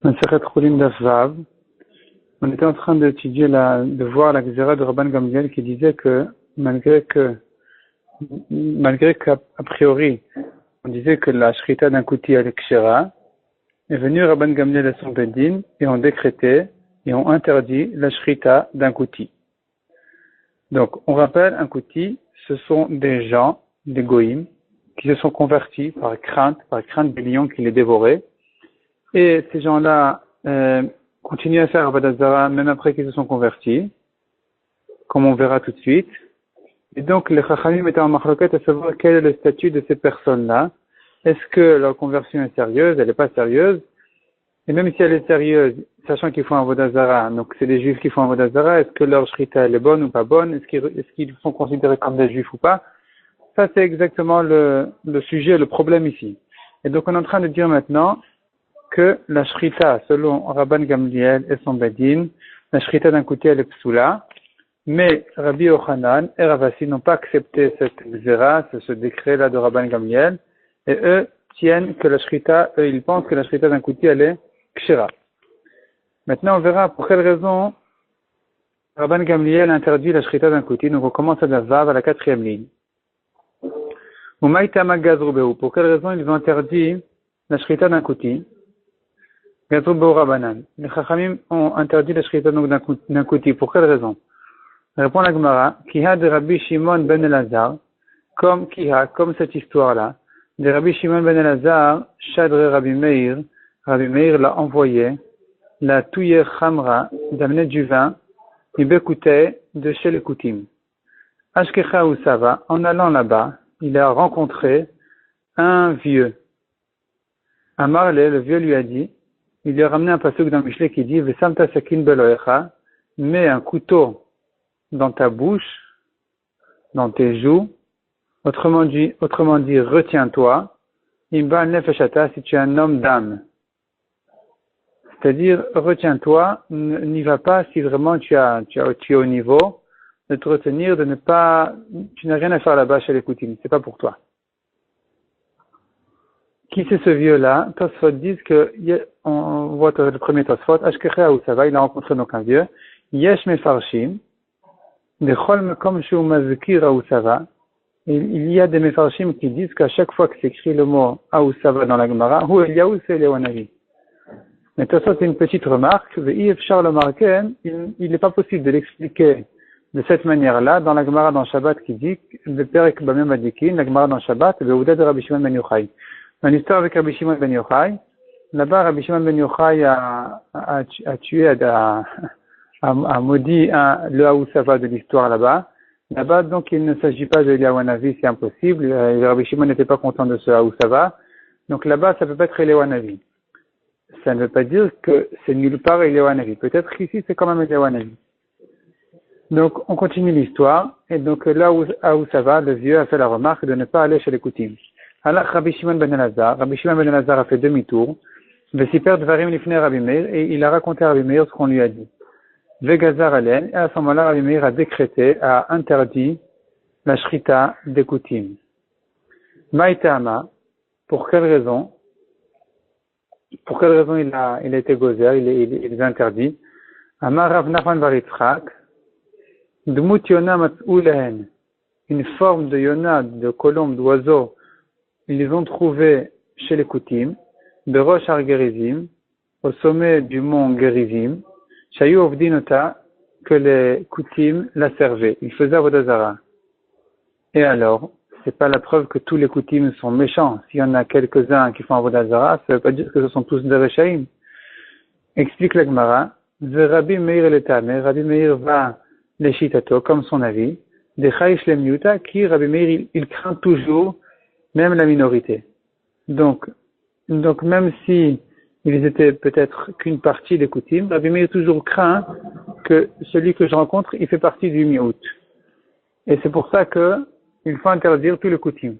Masechet Chulin Daf Vav. On était en train de voir la Gzera de Rabban Gamliel qui disait que malgré qu'a priori on disait que la shrita d'un kouti est kshera, est venu Rabban Gamliel et son bedin et ont décrété et ont interdit la shrita d'un kouti. Donc on rappelle, un kouti, ce sont des gens, des goïms, qui se sont convertis par crainte du lion qui les dévorait. Et ces gens-là continuent à faire Avodah Zara même après qu'ils se sont convertis, comme on verra tout de suite. Et donc les Chachamim étaient en marloquette à savoir quel est le statut de ces personnes-là. Est-ce que leur conversion est sérieuse, elle n'est pas sérieuse? Et même si elle est sérieuse, sachant qu'ils font Avodah Zara, donc c'est des Juifs qui font Avodah Zara, est-ce que leur shrita elle est bonne ou pas bonne? Est-ce qu'ils sont considérés comme des Juifs ou pas? Ça c'est exactement le sujet, le problème ici. Et donc on est en train de dire maintenant que la shrita, selon Rabban Gamliel et son bedin, la shrita d'un côté elle est psoula, mais Rabbi Yochanan et Ravasi n'ont pas accepté cette xéra, ce décret-là de Rabban Gamliel, et eux tiennent que la shrita, eux ils pensent que la shrita d'un côté elle est kshira. Maintenant on verra pour quelle raison Rabban Gamliel interdit la shrita d'un côté. Donc on commence à la vav à la 4e ligne. Pour quelle raison ils ont interdit la shrita d'un côté? Les Chachamim ont interdit la shrita d'un kouti. Pour quelle raison? Répond la Gemara, Kiha de Rabbi Shimon ben Elazar, comme cette histoire-là, de Rabbi Shimon ben Elazar, Shadre Rabbi Meir l'a envoyé, la touye Khamra, d'amener du vin, Ibekouté, de chez les Koutim. Ashkecha Usava, en allant là-bas, il a rencontré un vieux. Amarle, le vieux lui a dit, il lui a ramené un pasuk dans Michelet qui dit Vesamta sakin beloecha, mets un couteau dans ta bouche, dans tes joues, autrement dit, retiens-toi, imba nefeshata, si tu es un homme d'âme. C'est-à-dire, retiens-toi, n'y va pas si vraiment tu es au niveau, de te retenir, tu n'as rien à faire là-bas chez les Koutim, c'est pas pour toi. Qui c'est ce vieux-là? Tosfot disent que, on voit le premier Tosfot, Ashkecha Usava, il a rencontré donc un vieux, Yesh Mefarshim, Dechol Mekom Shu Mazkir Usava, il y a des Mefarshim qui disent qu'à chaque fois que s'écrit le mot Usava dans la Gemara, Hu Eliyahu c'est Eliyahu. Mais Tosfot c'est une petite remarque, Ve'if Charles Marken, il n'est pas possible de l'expliquer de cette manière-là dans la Gemara dans Shabbat qui dit, le Perek Bamem Adikin, la Gemara dans Shabbat, le Ouda de Rabbi Shimon ben Yochai. Une histoire avec Rabbi Shimon ben Yochai. Là-bas, Rabbi Shimon ben Yochai a tué, a maudit le Haoussava de l'histoire là-bas. Là-bas, donc, il ne s'agit pas de Eliyahu Hanavi, c'est impossible. Rabbi Shimon n'était pas content de ce Haoussava. Donc là-bas, ça peut pas être Eliyahu Hanavi. Ça ne veut pas dire que c'est nulle part Eliyahu Hanavi. Peut-être qu'ici, c'est quand même Eliyahu Hanavi. Donc, on continue l'histoire. Et donc, là où Haoussava, le vieux, a fait la remarque de ne pas aller chez les Koutim. Alors, Rabbi Shimon ben Elazar a fait demi-tour, Rabbi Meir, et il a raconté à Rabbi Meir ce qu'on lui a dit. Vegazar Alen, et à ce moment-là, Rabbi Meir a décrété, a interdit la shrita des Koutim. Maïtama, pour quelle raison il a été gozer, il est interdit. Amar Rav Nachman bar Yitzchak, Dmut Yona Matz'u Lehen, une forme de Yona, de colombe, d'oiseau, ils les ont trouvés chez les Koutim, de Rosh Har Gerizim, au sommet du mont Gerizim, Shayu Ovdinota, que les Koutim la servaient. Ils faisaient Avodah Zara. Et alors, c'est pas la preuve que tous les Koutim sont méchants. S'il y en a quelques-uns qui font Avodah Zara, ça veut pas dire que ce sont tous des Rechaïm. Explique la Gemara, Rabbi Meir mais Rabbi Meir va les Shitato, comme son avis, des Chaïch Lemyuta, qui Rabbi Meir, il craint toujours même la minorité. Donc même si ils étaient peut-être qu'une partie des Koutim, Rabbi Meir toujours craint que celui que je rencontre, il fait partie du Miout. Et c'est pour ça que il faut interdire tous les Koutim.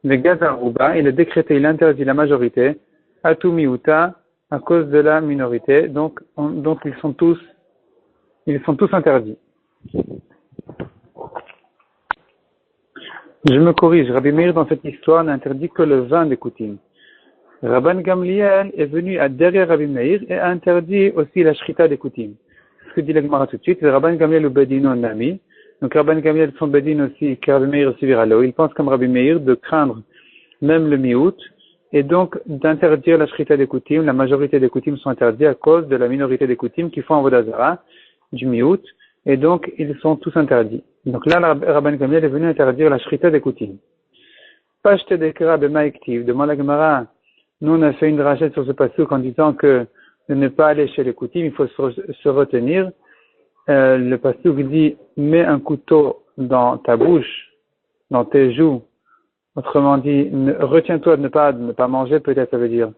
Le Gazarouba, il a décrété, il interdit la majorité, à tout Miouta, à cause de la minorité. Donc ils sont tous interdits. Je me corrige, Rabbi Meir dans cette histoire n'interdit que le vin des Koutim. Rabban Gamliel est venu à derrière Rabbi Meir et a interdit aussi la shrita des coutumes. Ce que dit la Gemara tout de suite, Rabban Gamliel ou Bedino Nami. Donc Rabban Gamliel, son Bedin aussi, car Rabbi Meir aussi verra l'eau. Il pense comme Rabbi Meir de craindre même le miout et donc d'interdire la shrita des coutumes. La majorité des coutumes sont interdites à cause de la minorité des coutumes qui font en Vodazara, du miout, et donc ils sont tous interdits. Donc là, Rabban Gamliel est venu interdire la shrita des coutumes. Pashte dekra b'ma'iktiv, demande la Gemara. Nous, on a fait une rachette sur ce passouk en disant que de ne pas aller chez les coutumes, il faut se retenir. Le passouk dit, mets un couteau dans ta bouche, dans tes joues. Autrement dit, retiens-toi de ne pas manger, peut-être ça veut dire.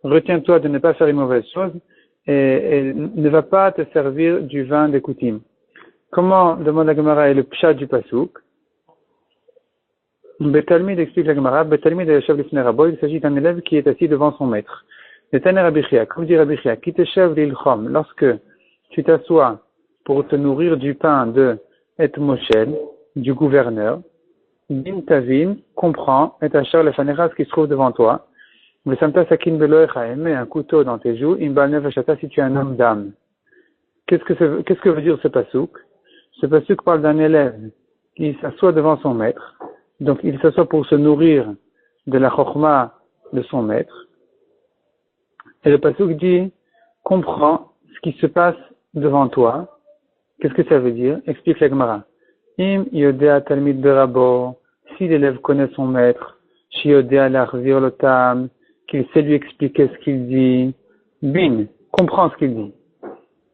Retiens-toi de ne pas faire une mauvaise chose et ne va pas te servir du vin des coutumes. Comment, demande la Gemara, est le pshat du passouk? Betalmid explique la Gemara, Betalmid est le chef de Rabo, il s'agit d'un élève qui est assis devant son maître. Le Taner Rabbi Chia, comme dit Rabbi Chia, qui te chèvre l'ilchom, lorsque tu t'assois pour te nourrir du pain de Et Moshel, du gouverneur, Bin Tavin, comprend, et Asher le Faneras qui se trouve devant toi, le Samta Sakin Beloecha, mets un couteau dans tes joues, Imbal Nevashata si tu es un homme d'âme. Qu'est-ce que veut dire ce pasouk? Ce pasouk parle d'un élève qui s'assoit devant son maître. Donc, il s'assoit pour se nourrir de la chokhma de son maître. Et le pasuk dit, comprends ce qui se passe devant toi. Qu'est-ce que ça veut dire? Explique la Gemara. Im yodea talmid berabo, si l'élève connaît son maître, shi yodea l'arvir lotam, qu'il sait lui expliquer ce qu'il dit, bin, comprends ce qu'il dit.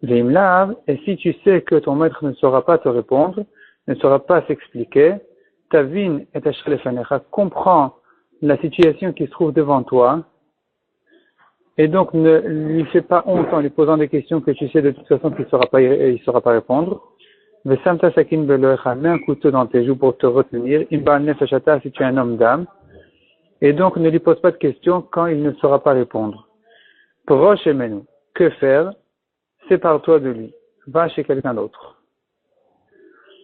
Veim lav, et si tu sais que ton maître ne saura pas te répondre, ne saura pas s'expliquer, Tavin et Asher lefanecha, comprends la situation qui se trouve devant toi, et donc ne lui fais pas honte en lui posant des questions que tu sais de toute façon qu'il ne saura pas répondre. Vesamta sakin beloecha, mets un couteau dans tes joues pour te retenir. Imbal nefeshata, si tu es un homme d'âme, et donc ne lui pose pas de questions quand il ne saura pas répondre. Proche emenu, que faire? Sépare-toi de lui, va chez quelqu'un d'autre.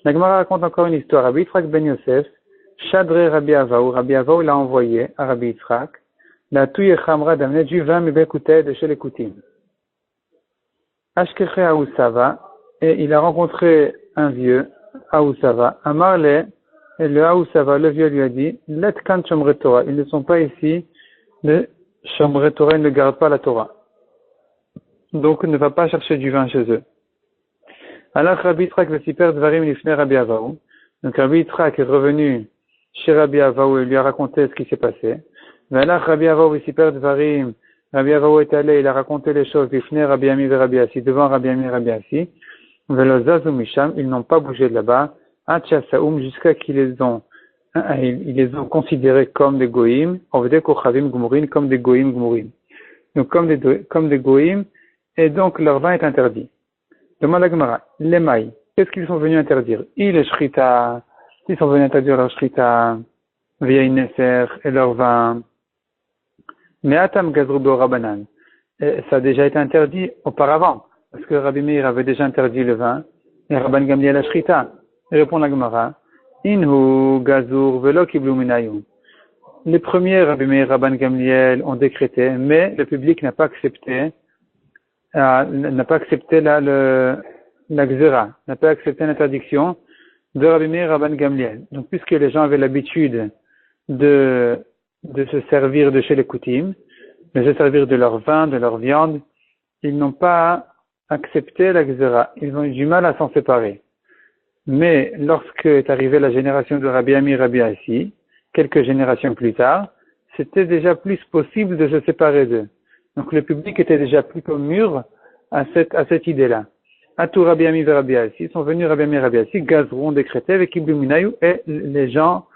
La Gemara raconte encore une histoire. Rabbi Yitzhak ben Yosef, Shadre Rabbi Avaou l'a envoyé à Rabbi Yitzhak, la touye chamra d'amener du vin mibekouté de chez les Koutim. Ashkeche Aoussava, et il a rencontré un vieux, Aoussava, Amarle, et le Aoussava, le vieux lui a dit, Let kan Shomre Torah, ils ne sont pas ici, le Shomre Torah, ils ne gardent pas la Torah. Donc ne va pas chercher du vin chez eux. Alors Rabbi Yitzhak v'siper dvarim lifnei Rabbi Avaou. Donc Rabbi Yitzhak est revenu chez Rabbi Avaou et lui a raconté ce qui s'est passé. Alors Rabbi Avaou v'siper dvarim, Rabbi Avaou est allé, il a raconté les choses lifnei Rabbi Ami et Rabbi Assi, devant Rabbi Ami et Rabbi Assi. Velo zazu misham, ils n'ont pas bougé de là-bas. Atcha saoum, jusqu'à qu'ils ils les ont considérés comme des goïm, ovde kochavim gumurim, comme des goïm gumurim. Donc comme des goïm, et donc leur vin est interdit. Demande la Gemara, les mailles, qu'est-ce qu'ils sont venus interdire? Ils sont venus interdire leur shrita, via une neser et leur vin. Mais atam gazrubo rabanan, ça a déjà été interdit auparavant, parce que Rabbi Meir avait déjà interdit le vin, et Rabban Gamliel la shrita. Répond la Gemara, inhu gazur velo kiblu minayum. Les premiers Rabbi Meir et Rabban Gamliel ont décrété, mais le public n'a pas accepté la gzera, n'a pas accepté l'interdiction de Rabbi Meir et Rabban Gamliel. Donc, puisque les gens avaient l'habitude de se servir de chez les Koutim, de se servir de leur vin, de leur viande, ils n'ont pas accepté la gzera. Ils ont eu du mal à s'en séparer. Mais lorsque est arrivée la génération de Rabbi Ami et Rabbi Assi, quelques générations plus tard, c'était déjà plus possible de se séparer d'eux. Donc le public était déjà plutôt mûr à cette idée-là. Atou Rabbi Ami et Rabbi Assi, sont venus Rabbi Ami et Rabbi Assi, Gazrou ont décrété avec Iblu Minayu, et les gens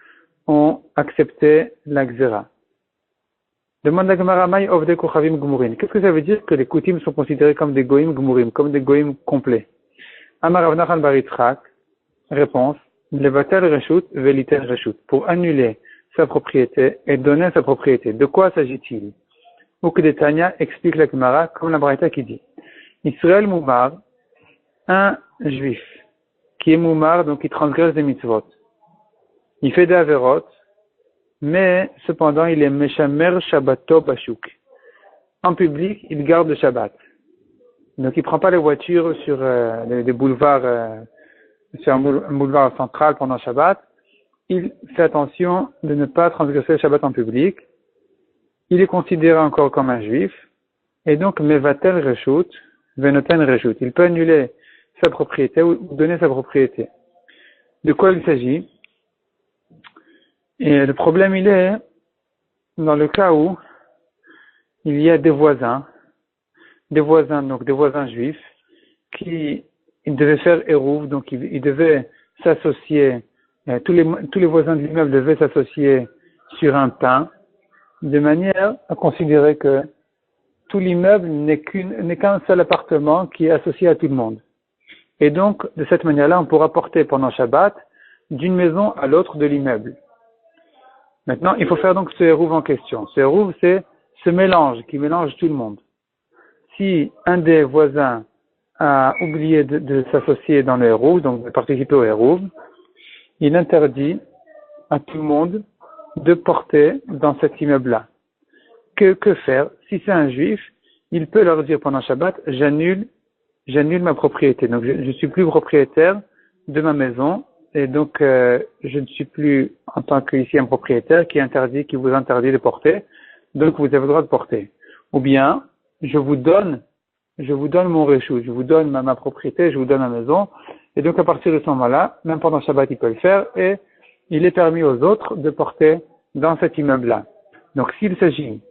ont accepté la Gzera. Demande la Gemara Maï Ovde Kochavim Gumurin. Qu'est-ce que ça veut dire que les Koutim sont considérés comme des Goïm Gumurim, comme des Goïm complets? Amar Rav Nachman bar Yitzhak, réponse, Levatel Reshut, Veliten Reshut, pour annuler sa propriété et donner sa propriété. De quoi s'agit-il? Ukdetania explique la Gemara comme la Braïta qui dit, Israël Moumar, un juif, qui est Moumar, donc qui transgresse des mitzvot. Il fait des averot, mais cependant il est Meshamer Shabbato Bashuk. En public, il garde le Shabbat. Donc il prend pas les voitures sur des boulevards, sur un boulevard central pendant Shabbat. Il fait attention de ne pas transgresser le Shabbat en public. Il est considéré encore comme un juif. Et donc, Mevatel Reshut, Venoten Reshut. Il peut annuler sa propriété ou donner sa propriété. De quoi il s'agit? Et le problème, il est dans le cas où il y a des voisins, donc des voisins juifs, qui ils devaient faire Eruv, donc ils devaient s'associer, tous les voisins de l'immeuble devaient s'associer sur un pain, de manière à considérer que tout l'immeuble n'est qu'un seul appartement qui est associé à tout le monde. Et donc, de cette manière-là, on pourra porter pendant Shabbat d'une maison à l'autre de l'immeuble. Maintenant, il faut faire donc ce Eruv en question. Ce Eruv, c'est ce mélange qui mélange tout le monde. Si un des voisins a oublié de s'associer dans le Eruv, donc de participer au Eruv, il interdit à tout le monde de porter dans cet immeuble-là. Que faire? Si c'est un juif, il peut leur dire pendant Shabbat, j'annule ma propriété. Donc, je suis plus propriétaire de ma maison, et donc, je ne suis plus, en tant qu'ici, un propriétaire qui vous interdit de porter. Donc, vous avez le droit de porter. Ou bien, je vous donne mon réchou, je vous donne ma propriété, je vous donne ma maison. Et donc, à partir de ce moment-là, même pendant Shabbat, il peut le faire, et il est permis aux autres de porter dans cet immeuble-là. Donc, s'il s'agit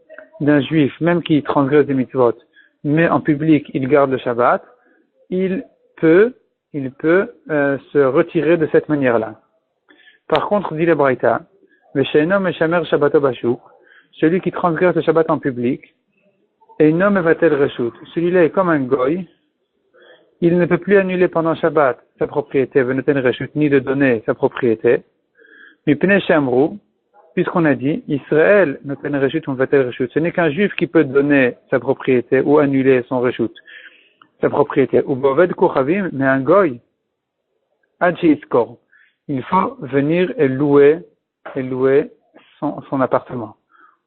d'un juif, même qui transgresse des mitzvot, mais en public, il garde le Shabbat, il peut se retirer de cette manière-là. Par contre, dit le Braïta, celui qui transgresse le Shabbat en public, et un homme va-t-il reshut, celui-là est comme un goy, il ne peut plus annuler pendant Shabbat sa propriété, venoten reshut, ni de donner sa propriété, mais pnei shamru, puisqu'on a dit, Israël, noten reshut, on va-t-il reshut, ce n'est qu'un juif qui peut donner sa propriété ou annuler son reshut, sa propriété. Ou boved kouchavim, mais un goy, adjiskor, il faut venir et louer son appartement.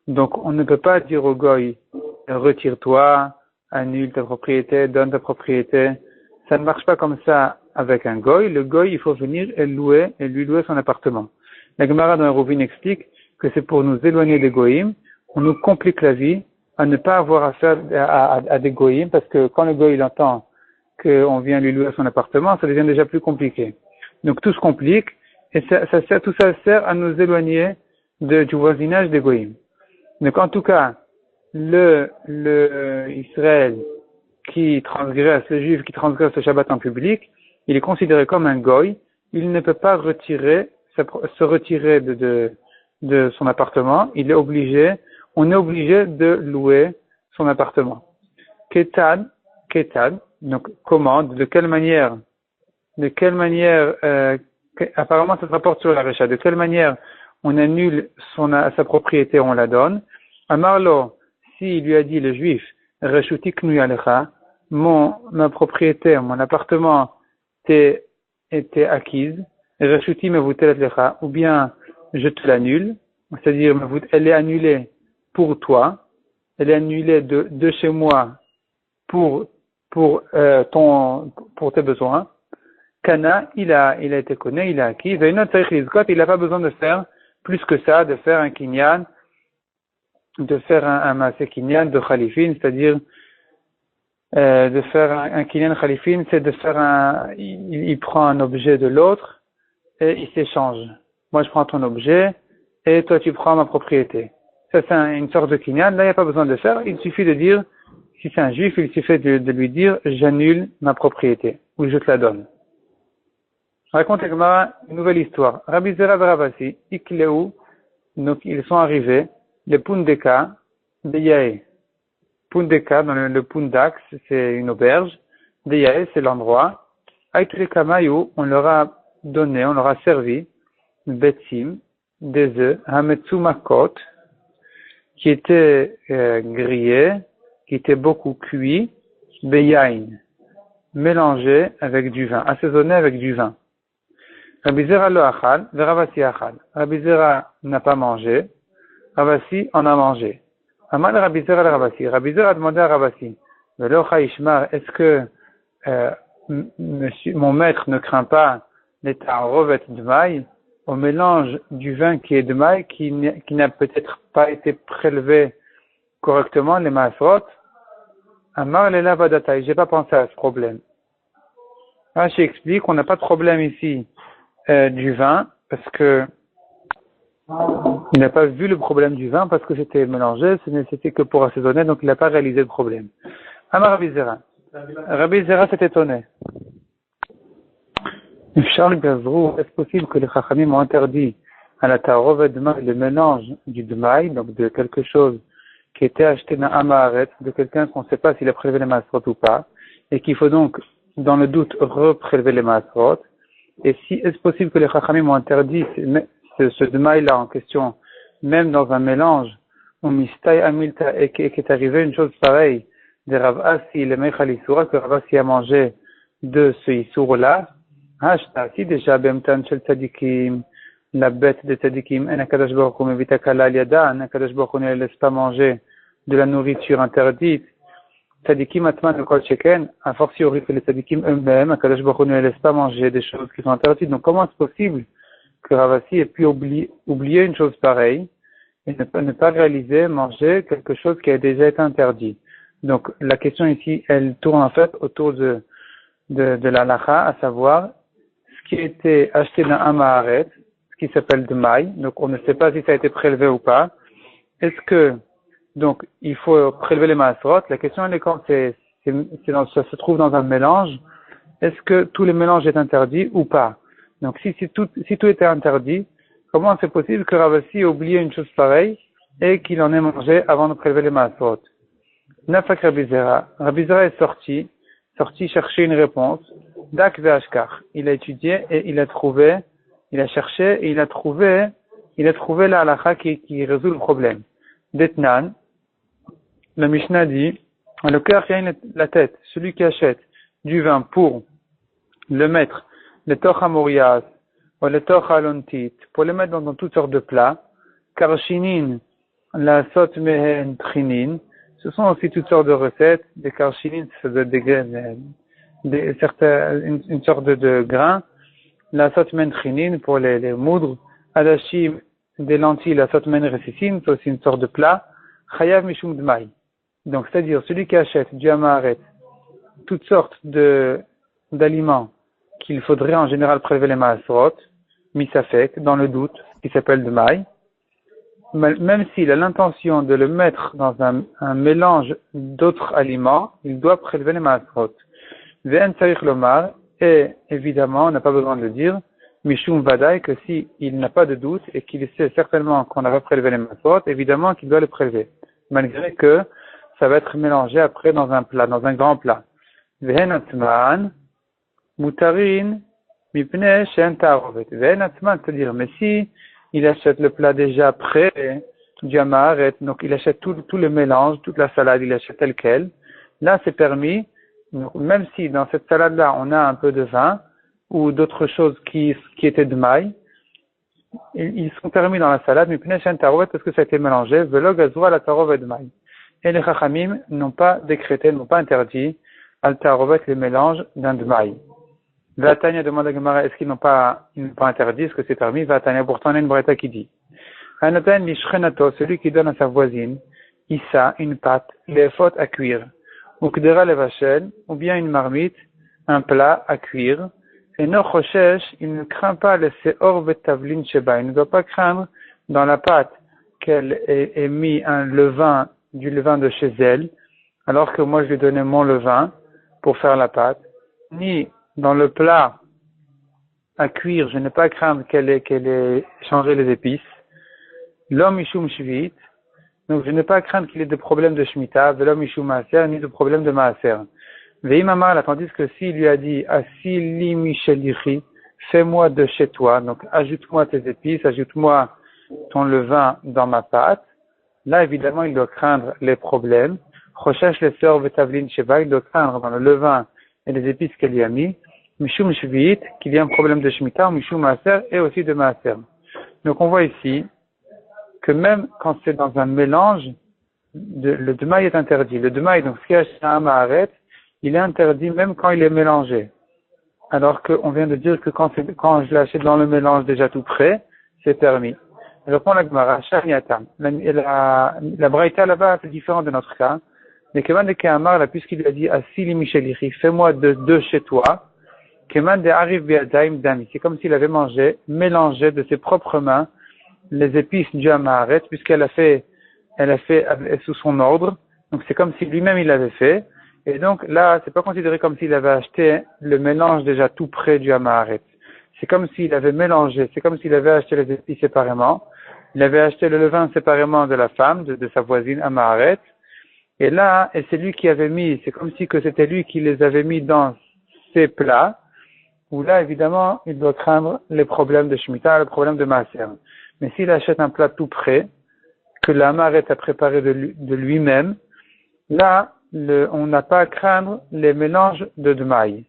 Donc, on ne peut pas dire au goy, retire-toi, annule ta propriété, donne ta propriété. Ça ne marche pas comme ça avec un goy. Le goy, il faut venir et lui louer son appartement. La Gemara dans Eruvin explique que c'est pour nous éloigner des goyim. On nous complique la vie à ne pas avoir affaire à des goyim, parce que quand le goy il entend qu'on vient lui louer son appartement, ça devient déjà plus compliqué. Donc tout se complique, et tout ça sert à nous éloigner du voisinage des goyim. Donc en tout cas, le Israël le juif qui transgresse le Shabbat en public, il est considéré comme un goy, il ne peut pas se retirer de son appartement, on est obligé de louer son appartement. Ketad, donc comment, de quelle manière, apparemment ça se rapporte sur la Recha, de quelle manière on annule sa propriété, on la donne. Amarlo, s'il lui a dit le juif, Reshutik nuyalecha, ma propriété, mon appartement était acquise, Reshuti mevutelet lecha, ou bien je te l'annule, c'est-à-dire elle est annulée pour toi, elle est annulée de chez moi pour tes besoins. Kana, il a été connu, il a acquis. Il n'a pas besoin de faire plus que ça, de faire un kinyan, de faire un maaseh kinyan de khalifin, c'est-à-dire de faire un kinyan khalifin, c'est de faire il prend un objet de l'autre et il s'échange. Moi je prends ton objet et toi tu prends ma propriété. Ça c'est une sorte de kinyan. Là il n'y a pas besoin de faire, il suffit de dire, si c'est un juif, il suffit de lui dire j'annule ma propriété ou je te la donne. Raconte Gemara une nouvelle histoire. Rabbi Zera et Rabasi, Ikleu, donc ils sont arrivés, les Pundeka de Yaé. Pundeka, dans le Pundak, c'est une auberge. De Yaé, c'est l'endroit. Aïtulekamayu, on leur a servi, Betsim, des œufs, Hametsu Makot, qui étaient grillés, qui étaient beaucoup cuits, Beyain, mélangés avec du vin, assaisonnés avec du vin. Rabbi Zera lo achal, ve Ravasi achal. Rabbi Zera n'a pas mangé, Ravasi en a mangé. Amal Rabbi Zera le Ravasi. Rabbi Zera a demandé à Ravasi, Velocha Ishmar, est-ce que mon maître ne craint pas les ta'arovet de maï au mélange du vin qui est de maï, qui n'a peut-être pas été prélevé correctement, les maasrot? Amar le lavadatai, j'ai pas pensé à ce problème. Rashi explique qu'on n'a pas de problème ici du vin, parce que il n'a pas vu le problème du vin, parce que c'était mélangé, c'était que pour assaisonner, donc il n'a pas réalisé le problème. Amar Rabbi Zera. Rabbi Zera s'est étonné. Est-ce possible que les Chachamim ont interdit à la Ta'arovet de maï le mélange du Dmaï, donc de quelque chose qui était acheté dans Amaharet, de quelqu'un qu'on ne sait pas s'il a prélevé les Maasrot ou pas, et qu'il faut donc, dans le doute, reprélever les Maasrot. Et si est-ce possible que les Chachamim ont interdit ce Dmaï-là en question, même dans un mélange, où Mistai Amilta, et qu'est arrivé une chose pareille, de Rav Asi, le Meichal Issoura, que Rav Asi a mangé de ce Issour-là, si déjà Bemtan Shel Tzadikim, la bête de Tzadikim, en Akadosh Baruch Hu Mevita Kala Al-Yada, en Akadosh Baruch Hu ne laisse pas manger de la nourriture interdite, Tzadikim Atman le Kol Sheken, a fortiori que les Tzadikim eux-mêmes, Akadosh Baruch Hu ne laisse pas manger des choses qui sont interdites. Donc comment est-ce possible que Ravasi ait pu oublier une chose pareille et ne pas réaliser, manger quelque chose qui a déjà été interdit? Donc la question ici, elle tourne en fait autour de la lacha, à savoir ce qui a été acheté dans un maharet, ce qui s'appelle de maï, donc on ne sait pas si ça a été prélevé ou pas. Est-ce que, donc, il faut prélever les maasrot? La question elle est quand ça se trouve dans un mélange, est-ce que tous les mélanges est interdit ou pas? Donc si tout était interdit, comment c'est possible que Ravasi ait oublié une chose pareille et qu'il en ait mangé avant de prélever les maasrot? Nafak Rabbi Zera. Rabbi Zera est sorti chercher une réponse. Dak ve'ashkar. Il a étudié et il a cherché et il a trouvé la halakha qui résout le problème. Detnan, la Mishnah dit, le cœur qui a la tête, celui qui achète du vin pour le mettre, le toch hamorias, ou le toch alontit, pour le mettre dans toutes sortes de plats, karshinin, la sot mehen trinin, ce sont aussi toutes sortes de recettes, des karshinin, c'est une sorte de grain, la sotmen trinin pour les moudres, adashim, des lentilles, la sotmen ressicine, c'est aussi une sorte de plat, chayav mishum dmaï. Donc, c'est-à-dire, celui qui achète du amaret, toutes sortes d'aliments qu'il faudrait en général prélever les maasrot, misafek, dans le doute, qui s'appelle dmaï, même s'il a l'intention de le mettre dans un mélange d'autres aliments, il doit prélever les maasrot. Ve'en tzarich lomar, et évidemment, on n'a pas besoin de le dire, mishum vadaï, que si il n'a pas de doute et qu'il sait certainement qu'on n'a pas prélevé les maasrot, évidemment qu'il doit le prélever, malgré que ça va être mélangé après dans un plat, dans un grand plat. Ve'en atzman, mutarin, mipnei she'en ta'arovet. Ve'en atzman, c'est-à-dire, mais si il achète le plat déjà prêt, du amaret, donc il achète tout le mélange, toute la salade, il achète tel quel. Là, c'est permis, donc, même si dans cette salade-là, on a un peu de vin, ou d'autres choses qui étaient de maï, ils sont permis dans la salade, mais parce que ça a été mélangé, velo gazua la tarovet de maï. Et les chachamim n'ont pas décrété, n'ont pas interdit, al tarovet les mélanges d'un de maï. Vatania demande à Gemara, est-ce qu'ils n'ont pas interdit, est-ce que c'est permis? Vatania, pourtant, on a une breta qui dit. Hanoten mishrenato, celui qui donne à sa voisine, Issa, une pâte, les fautes à cuire. Ou kdera levachel, ou bien une marmite, un plat à cuire. Et no choshesh, il ne craint pas le seor vetavlin sheba, il ne doit pas craindre dans la pâte qu'elle ait mis du levain de chez elle, alors que moi je lui ai donné mon levain pour faire la pâte, ni dans le plat à cuire, je n'ai pas à craindre qu'elle ait changé les épices. L'homme ishum shvit, donc je n'ai pas à craindre qu'il ait des problèmes de shmita, l'homme ishum maaser, ni de problèmes de maaser. Veim amar, tandis que s'il lui a dit, asili michelichi, fais-moi de chez toi, donc ajoute-moi tes épices, ajoute-moi ton levain dans ma pâte, là évidemment il doit craindre les problèmes. Rochesh les sœurs vetavlin sheba, il doit craindre dans le levain et les épices qu'elle y a mis, Mishum Shvit, qu'il y a un problème de Shemitah, ou Mishum Maaser, et aussi de Maaser. Donc on voit ici que même quand c'est dans un mélange, le Demaï est interdit. Le Demaï, donc ce qui est un Maaret, il est interdit même quand il est mélangé. Alors qu'on vient de dire que quand je l'achète dans le mélange déjà tout prêt, c'est permis. Répond la Gemara, Shariatam. La Braïta là-bas, c'est différent de notre cas. Mais Keman de Kehamar, puisqu'il lui a dit, Asili Michelichi, fais-moi deux chez toi. Keman de Arif Beadaim Dami. C'est comme s'il avait mélangé de ses propres mains les épices du Amaharet, puisqu'elle a fait sous son ordre. Donc c'est comme si lui-même il l'avait fait. Et donc là, c'est pas considéré comme s'il avait acheté le mélange déjà tout près du Amaharet. C'est comme s'il avait mélangé, c'est comme s'il avait acheté les épices séparément. Il avait acheté le levain séparément de la femme, de sa voisine Amaharet. Et là, c'est lui qui avait mis, c'est comme si que c'était lui qui les avait mis dans ses plats, où là, évidemment, il doit craindre les problèmes de Shemitah, le problème de Maaser. Mais s'il achète un plat tout prêt, que l'Amaharet a préparé de lui-même, là, on n'a pas à craindre les mélanges de Demaï.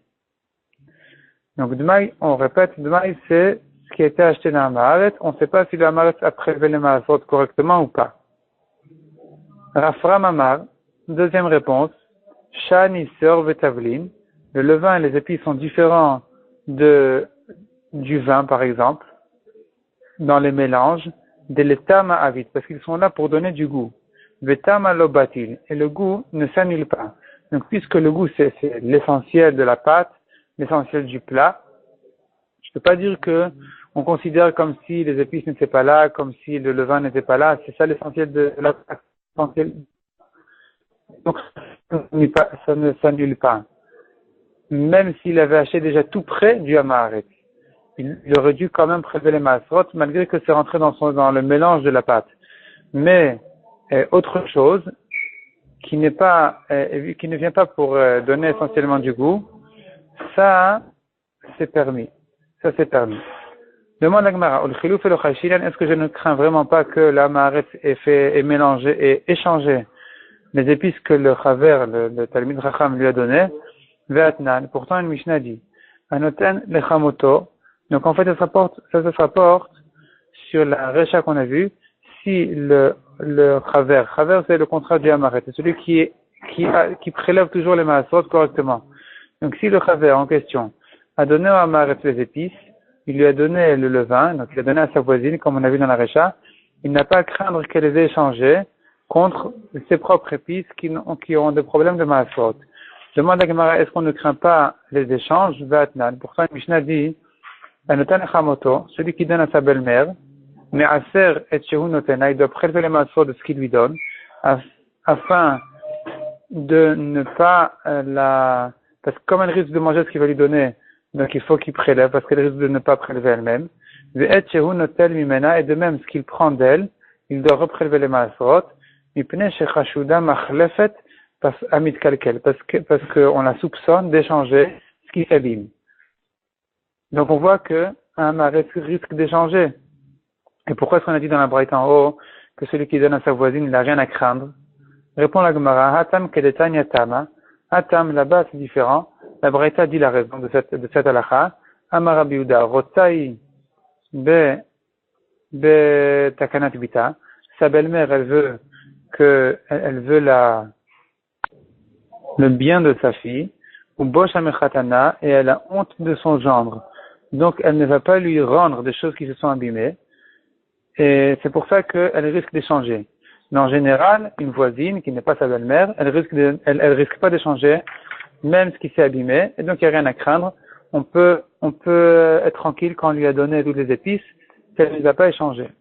Donc Demaï, on répète, Demaï, c'est ce qui a été acheté dans l'Amaharet. On ne sait pas si l'Amaharet a prélevé les Maasot correctement ou pas. Rafram Amar, deuxième réponse, Shani Sor Vetavlin, le levain et les épices sont différents du vin, par exemple, dans les mélanges, de l'étama avit, parce qu'ils sont là pour donner du goût. Vetama lobatil, et le goût ne s'annule pas. Donc, puisque le goût, c'est l'essentiel de la pâte, l'essentiel du plat, je ne peux pas dire que on considère comme si les épices n'étaient pas là, comme si le levain n'était pas là. C'est ça l'essentiel de la pâte. Donc, ça ne s'annule pas. Même s'il avait acheté déjà tout près du Amaharet. Il aurait dû quand même prélever les Maasrot, malgré que c'est rentré dans le mélange de la pâte. Mais, autre chose, qui ne vient pas pour donner essentiellement du goût, ça, c'est permis. Ça, c'est permis. Demande à Gemara, est-ce que je ne crains vraiment pas que la Maharet ait mélangé et échangé les épices que le Chaver, le Talmid Racham lui a donné, Ve'atnan, pourtant une Mishnah dit, Anoten lechamoto, donc en fait ça se rapporte sur la Recha qu'on a vue, si le Chaver c'est le contraire du Amaret, c'est celui qui prélève toujours les Maasot correctement. Donc si le Chaver en question a donné au Amaret les épices, il lui a donné le levain, donc il a donné à sa voisine, comme on a vu dans la Recha, il n'a pas à craindre qu'elle les ait échangés contre ses propres épices qui ont des problèmes de Maasot. Demande à Gemara, est-ce qu'on ne craint pas les échanges? Vatnan. Pourtant, Mishnah dit, Anotan Chamoto, celui qui donne à sa belle-mère, mais Aser et Shehu Notena, il doit prélever les Maasot de ce qu'il lui donne, afin de ne pas parce que comme elle risque de manger ce qu'il va lui donner, donc il faut qu'il prélève, parce qu'elle risque de ne pas prélever elle-même. Et de même, ce qu'il prend d'elle, il doit reprélever les Maasot, parce qu'on la soupçonne d'échanger ce qui s'abîme. Donc on voit que un Maaret risque d'échanger. Et pourquoi est-ce qu'on a dit dans la Braïta en haut que celui qui donne à sa voisine, il n'a rien à craindre? Répond la Gemara, Hatam kedetanya tama. Hatam, là-bas, c'est différent. La Braïta dit la raison de cette halakha. Amara biuda, rotsai be takanat bita. Sa belle-mère, elle veut le bien de sa fille, ou bosh amechatana, et elle a honte de son gendre. Donc, elle ne va pas lui rendre des choses qui se sont abîmées, et c'est pour ça qu'elle risque d'échanger. Mais en général, une voisine qui n'est pas sa belle-mère, elle risque pas d'échanger, même ce qui s'est abîmé, et donc il n'y a rien à craindre. On peut être tranquille quand on lui a donné toutes les épices, qu'elle ne les a pas échangées.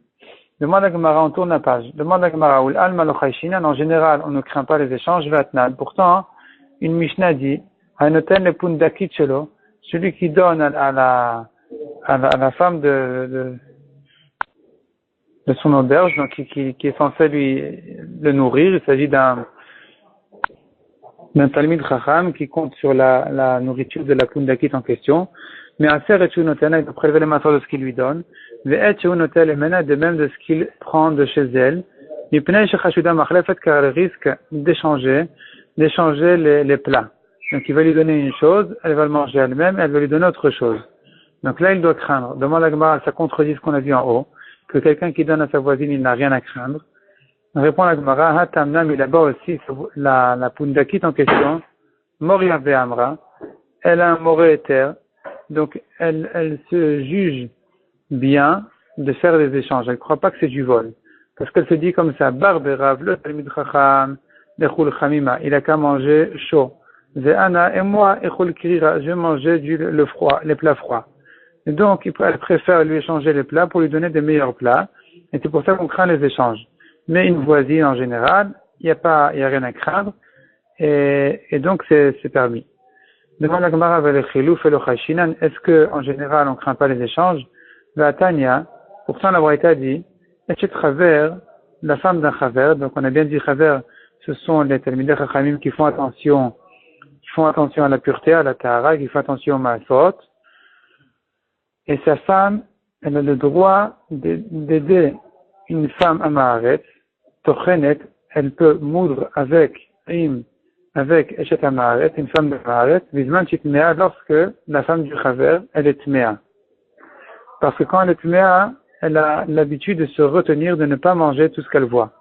Demande à Gemara, on tourne la page. Demande à Gemara, en général, on ne craint pas les échanges, pourtant, une Mishnah dit, Hanoten le pundakit chelo, celui qui donne à la femme de son auberge, donc qui est censé le nourrir, il s'agit d'un Talmid Chacham qui compte sur la nourriture de la pundakit en question, mais Aser et Shunotena, il doit prélever les masseurs de ce qu'il lui donne, Ve'et Shunotel Emena, de même de ce qu'il prend de chez elle, car elle risque d'échanger les plats. Donc il va lui donner une chose, elle va le manger elle-même, elle va lui donner autre chose. Donc là, il doit craindre. Demande la Gemara, ça contredit ce qu'on a vu en haut, que quelqu'un qui donne à sa voisine, il n'a rien à craindre. On répond à la Gemara, Hatamnam, il là-bas aussi, la Pundakit en question, Moria Ve'amra, elle a un moré éther, donc elle se juge bien de faire des échanges. Elle ne croit pas que c'est du vol. Parce qu'elle se dit comme ça, Barberav, le Talmid Chacham, Nechul Chamima, il a qu'à manger chaud. Ve'ana, et moi, Echul Kirira, je vais manger le froid, les plats froids. Et donc, elle préfère lui échanger les plats pour lui donner des meilleurs plats. Et c'est pour ça qu'on craint les échanges. Mais une voisine, en général, il n'y a rien à craindre. Et donc, c'est permis. Demande la Gemara avec le Chilouf et le Chashinan, est-ce que, en général, on ne craint pas les échanges? La Tanya, pourtant la Braïta dit, et travers la femme d'un Chaver, donc on a bien dit Chaver, ce sont les Talmidei Chachamim qui font attention à la pureté, à la Tahara, qui font attention au Maasot. Et sa femme, elle a le droit d'aider une femme à Maaret, Tochenet, elle peut moudre avec Eshet Amaret, une femme de Maaret, Vizman Chitmea, lorsque la femme du Chaver, elle est Tmea. Parce que quand elle est Tmea, elle a l'habitude de se retenir de ne pas manger tout ce qu'elle voit.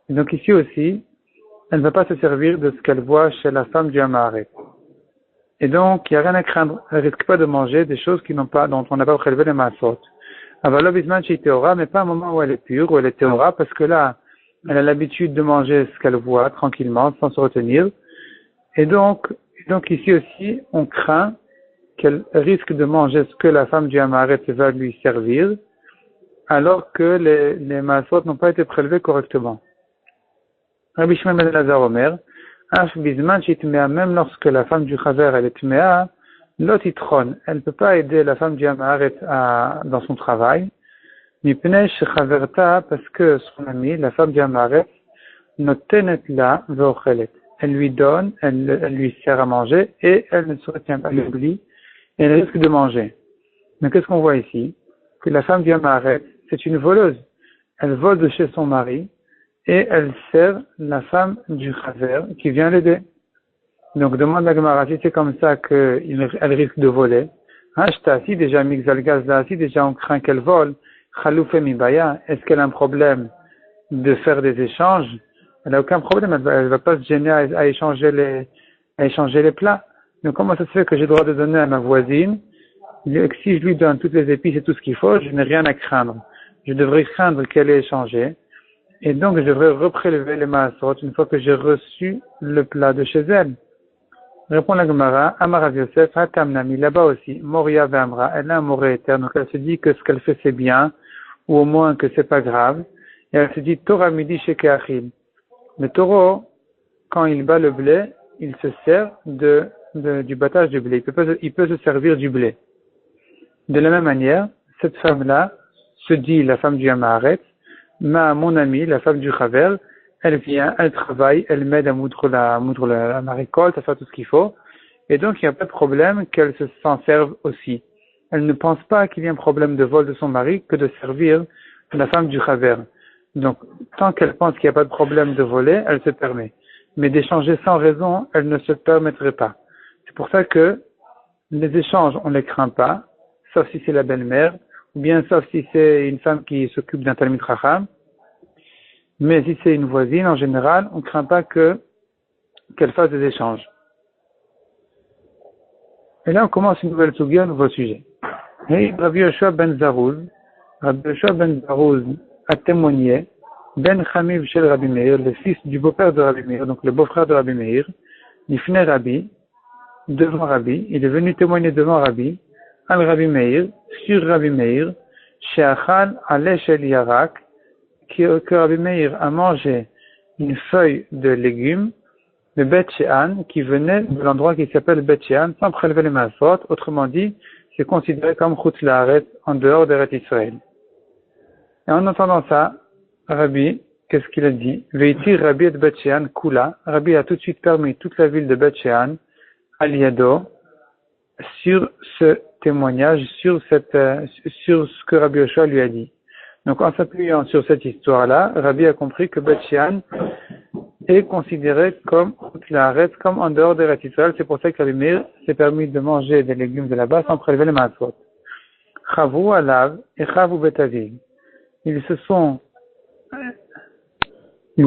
Et donc ici aussi, elle ne va pas se servir de ce qu'elle voit chez la femme du Amaret. Et donc, il n'y a rien à craindre. Elle ne risque pas de manger des choses dont on n'a pas prélevé les maasot. Avala Vizman Chiteora, mais pas un moment où elle est pure, où elle est Teora, parce que là, elle a l'habitude de manger ce qu'elle voit tranquillement, sans se retenir. Et donc ici aussi, on craint qu'elle risque de manger ce que la femme du Amaret va lui servir, alors que les maasot n'ont pas été prélevés correctement. Rabbi Shimon ben Elazar Omer, même lorsque la femme du Chaver elle est tmea, l'otitron, elle ne peut pas aider la femme du Amaret dans son travail, parce que son amie, la femme du Amaret, notenet la veochelet. Elle lui donne, elle lui sert à manger et elle ne se retient pas, elle oublie et elle risque de manger. Mais qu'est-ce qu'on voit ici? Que la femme du Amaret, c'est une voleuse. Elle vole de chez son mari et elle sert la femme du Chaver qui vient l'aider. Donc demande la Gemara, si c'est comme ça qu'elle risque de voler, si déjà Mixalgaz là, si déjà on craint qu'elle vole, Chaloufé Mibaya, est-ce qu'elle a un problème de faire des échanges? Elle n'a aucun problème, elle va pas se gêner à échanger les plats. Donc comment ça se fait que j'ai le droit de donner à ma voisine, que si je lui donne toutes les épices et tout ce qu'il faut, je n'ai rien à craindre. Je devrais craindre qu'elle ait échangé, et donc je devrais reprélever les maasot une fois que j'ai reçu le plat de chez elle. Répond la Gemara, Amar Yosef, Hatamnami, là-bas aussi, Moria Ve'amra, elle a un moré éternel, donc elle se dit que ce qu'elle fait c'est bien, ou au moins que c'est pas grave, et elle se dit Torah midi chez Keachil. Le taureau, quand il bat le blé, il se sert du battage du blé. Il peut se servir du blé. De la même manière, cette femme-là se dit la femme du Amaret, mon amie, la femme du Chaver, elle vient, elle travaille, elle m'aide à moudre la récolte, à faire tout ce qu'il faut. Et donc, il n'y a pas de problème qu'elle s'en serve aussi. Elle ne pense pas qu'il y ait un problème de vol de son mari que de servir la femme du Chaver. Donc, tant qu'elle pense qu'il n'y a pas de problème de voler, elle se permet. Mais d'échanger sans raison, elle ne se permettrait pas. C'est pour ça que les échanges, on ne les craint pas, sauf si c'est la belle-mère, ou bien sauf si c'est une femme qui s'occupe d'un Talmid Chacham. Mais si c'est une voisine, en général, on ne craint pas qu'elle fasse des échanges. Et là, on commence une nouvelle sugia, un nouveau sujet. Et Rabbi Yoshua ben Zarouz a témoigné, Ben Chamiv Shel Rabbi Meir, le fils du beau-père de Rabbi Meir, donc le beau-frère de Rabbi Meir, Nifne Rabbi, devant Rabbi, il est venu témoigner devant Rabbi, al Rabbi Meir, sur Rabbi Meir, Sheachal Ale Shel Yarak, que Rabbi Meir a mangé une feuille de légumes de Bet Shean, qui venait de l'endroit qui s'appelle Bet Shean, sans prélever les maasot, autrement dit, c'est considéré comme Chutz La'aretz, en dehors d'Eretz Israël. Et en entendant ça, Rabbi, qu'est-ce qu'il a dit? Veiti Rabbi et Bet Shean Kula. Rabbi a tout de suite permis toute la ville de Bet Shean, al Yado, sur ce témoignage, sur ce que Rabbi Yoshua lui a dit. Donc, en s'appuyant sur cette histoire-là, Rabbi a compris que Bet Shean, est considéré comme la reste, comme en dehors des Israël. C'est pour ça que Rabbi Meir s'est permis de manger des légumes de là-bas sans prélever les matzot. Chavu alav et chavu betaviv. Ils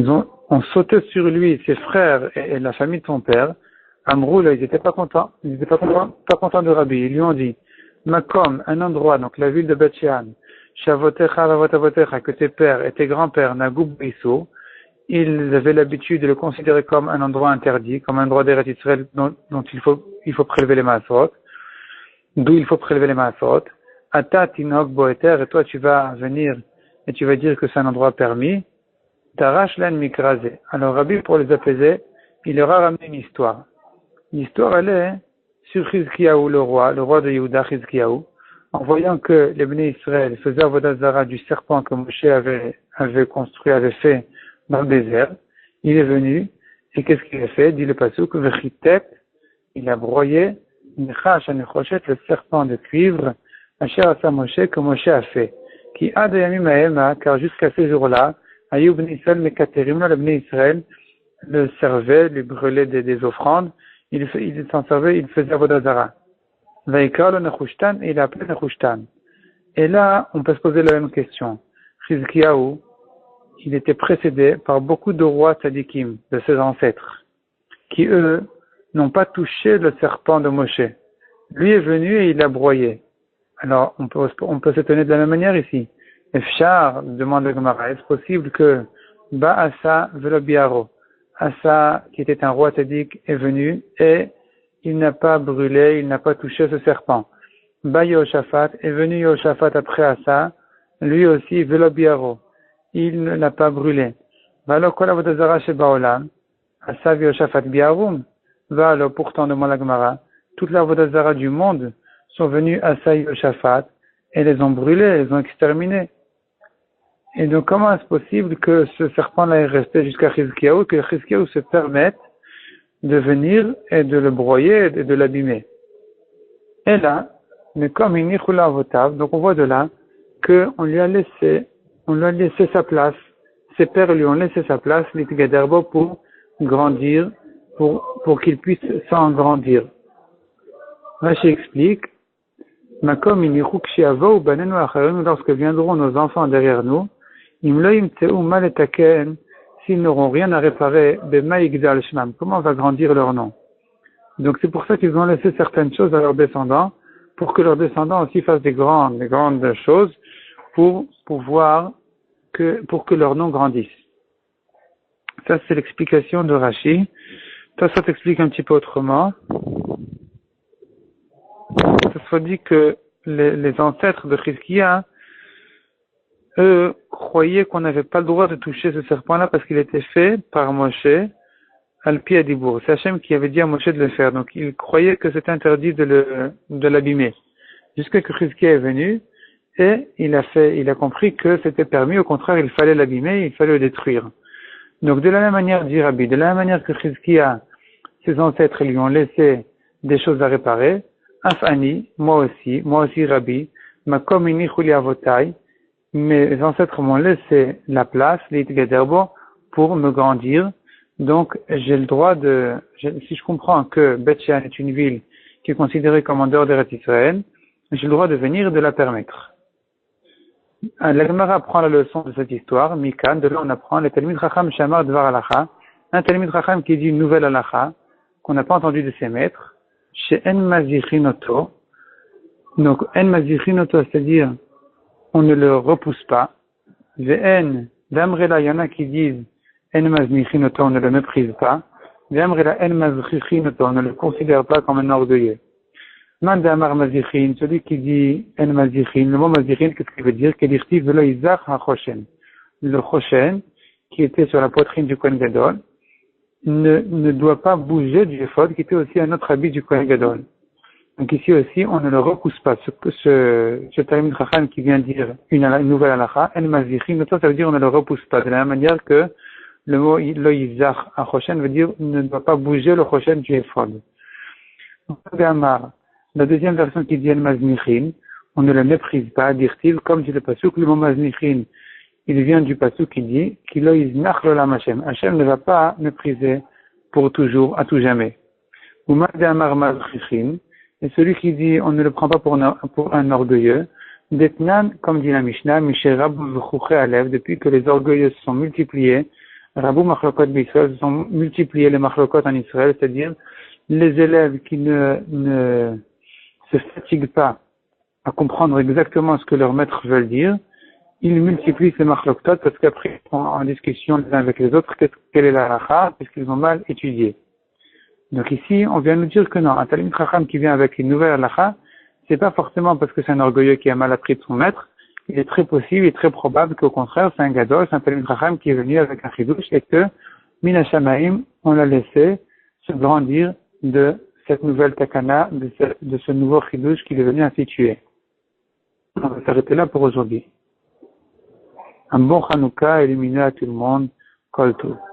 ont sauté sur lui, ses frères et la famille de son père. Amrou, là, ils n'étaient pas contents. Ils n'étaient pas contents de Rabbi. Ils lui ont dit, Makom, un endroit, donc la ville de Beth-Shean, Shavotecha, Vavotecha, que tes pères et tes grands-pères, Nagoub Bissou, ils avaient l'habitude de le considérer comme un endroit interdit, comme un endroit d'Eretz Israël dont il faut prélever les maasot, d'où il faut prélever les maasot. Ata Tinok Boeter, et toi tu vas venir et tu vas dire que c'est un endroit permis. Tarash Len Mikrazé. Alors Rabbi, pour les apaiser, il leur a ramené une histoire. L'histoire, elle est sur Chizkiyahu, le roi de Yehuda, Chizkiyahu, en voyant que les Bnei Israël faisaient Avodah Zara du serpent que Moshe avait fait dans le désert. Il est venu, et qu'est-ce qu'il a fait? Dit le pasuk, Vechitet, il a broyé, Nechash Anechoshet, le serpent de cuivre, Asher Asa Moshe, que Moshe a fait. Qui a de Yamim Ha'ema, car jusqu'à ce jour-là, Ayub Bnei Israël Mekaterim, le Bnei Israël le servait, lui brûlait des offrandes, il s'en servait, il faisait Avodah Zara. Vaikra le Nechushtan, et il a appelé Nechushtan. Et là, on peut se poser la même question. Chizkiyahu, il était précédé par beaucoup de rois tzadikim, de ses ancêtres, qui eux, n'ont pas touché le serpent de Moshe. Lui est venu et il l'a broyé. Alors, on peut s'étonner de la même manière ici. Efshar, demande le Gemara, est-ce possible que Ba'asa velo biaro, Asa, qui était un roi tzadik, est venu et il n'a pas brûlé, il n'a pas touché ce serpent. Ba Yehoshaphat est venu Yehoshaphat après Asa, lui aussi velo biaro, il ne l'a pas brûlé. Valo kol avodah zara shebaolam, Asa Yehoshaphat biarum. Valo, pourtant, demande la Gemara, toute la avodah zara du monde sont venus Asa et Yehoshaphat et les ont brûlés, les ont exterminés. Et donc, comment est-ce possible que ce serpent-là est resté jusqu'à Chizkiyahu, que Chizkiyahu se permette de venir et de le broyer et de l'abîmer? Et là, mais comme il n'y a votav, donc on voit de là qu'on lui a laissé sa place, ses pères lui ont laissé sa place, l'itgaderbo, pour grandir, pour qu'il puisse s'en grandir. Rashi explique, Makom inichuk shiavo banenu acharenu, lorsque viendront nos enfants derrière nous, s'ils n'auront rien à réparer, comment va grandir leur nom? Donc c'est pour ça qu'ils ont laissé certaines choses à leurs descendants, pour que leurs descendants aussi fassent des grandes choses, pour que leur nom grandisse. Ça c'est l'explication de Rashi. Ça t'explique un petit peu autrement. Ça se dit que les ancêtres de Chizkiya, eux, croyaient qu'on n'avait pas le droit de toucher ce serpent-là parce qu'il était fait par Moshe, Al-Pi Adibour. C'est Hachem qui avait dit à Moshe de le faire. Donc, ils croyaient que c'était interdit de l'abîmer. Jusqu'à que Chizkiya est venu, et il a compris que c'était permis. Au contraire, il fallait l'abîmer, il fallait le détruire. Donc, de la même manière, dit Rabbi, de la même manière que Chizkiya, ses ancêtres lui ont laissé des choses à réparer, Afani, moi aussi Rabbi, Makom ini chuli avotai, mes ancêtres m'ont laissé la place, l'itgaderbo, pour me grandir. Donc, j'ai le droit si je comprends que Beth-Shean est une ville qui est considérée comme en dehors d'Eretz Israël, j'ai le droit de venir et de la permettre. La Gemara apprend la leçon de cette histoire, Mikan, de là on apprend le Talmid Chacham Shamar Dvar Halacha, un Talmid Chacham qui dit une nouvelle halacha, qu'on n'a pas entendu de ses maîtres, chez En Mazichinoto. Donc, En Mazichinoto, c'est-à-dire, on ne le repousse pas. Ve'en, d'Amrela, il y en a qui disent En Mazichinoto, on ne le méprise pas. Ve'amrela En Mazichinoto, on ne le considère pas comme un orgueilleux. Man d'Amar Mazichin, celui qui dit En Mazichin, le mot Mazichin, qu'est-ce qu'il veut dire? Qu'Edirti velo Izach HaChoshen. Le Choshen, qui était sur la poitrine du Kohen Gadol, ne doit pas bouger du éphod, qui était aussi un autre habit du Kohen Gadol. Donc ici aussi, on ne le repousse pas. Ce Talmid Chacham qui vient dire une nouvelle halakha, En Mazichin, ça veut dire on ne le repousse pas. De la même manière que le mot Lo Yizach HaChoshen veut dire ne doit pas bouger le Choshen du éphod. La deuxième version qui dit En Maznichin, on ne le méprise pas, dire-t-il, comme dit le pasuk, le mot Maznichin, il vient du pasuk qui dit Kilo iznach l'olam Hashem. Hashem ne va pas mépriser pour toujours, à tout jamais. Et celui qui dit on ne le prend pas pour un orgueilleux, Detnan, comme dit la Mishnah, depuis que les orgueilleux se sont multipliés, Rabou Machlokot B'Israël se sont multipliés les Machlokot en Israël, c'est-à-dire les élèves qui ne se fatiguent pas à comprendre exactement ce que leurs maîtres veulent dire, ils multiplient ces Machlokot parce qu'après ils sont en discussion les uns avec les autres, quelle est la halakha, puisqu'ils ont mal étudié. Donc ici, on vient nous dire que non, un Talmid Chacham qui vient avec une nouvelle halakha, c'est pas forcément parce que c'est un orgueilleux qui a mal appris de son maître, il est très possible et très probable qu'au contraire, c'est un gadol, c'est un Talmid Chacham qui est venu avec un chidouche et que, min hashamaim, on l'a laissé se grandir de cette nouvelle takana, de ce nouveau chidouche qu'il est venu instituer. On va s'arrêter là pour aujourd'hui. Un bon Hanouka illuminé à tout le monde, Kol Tov.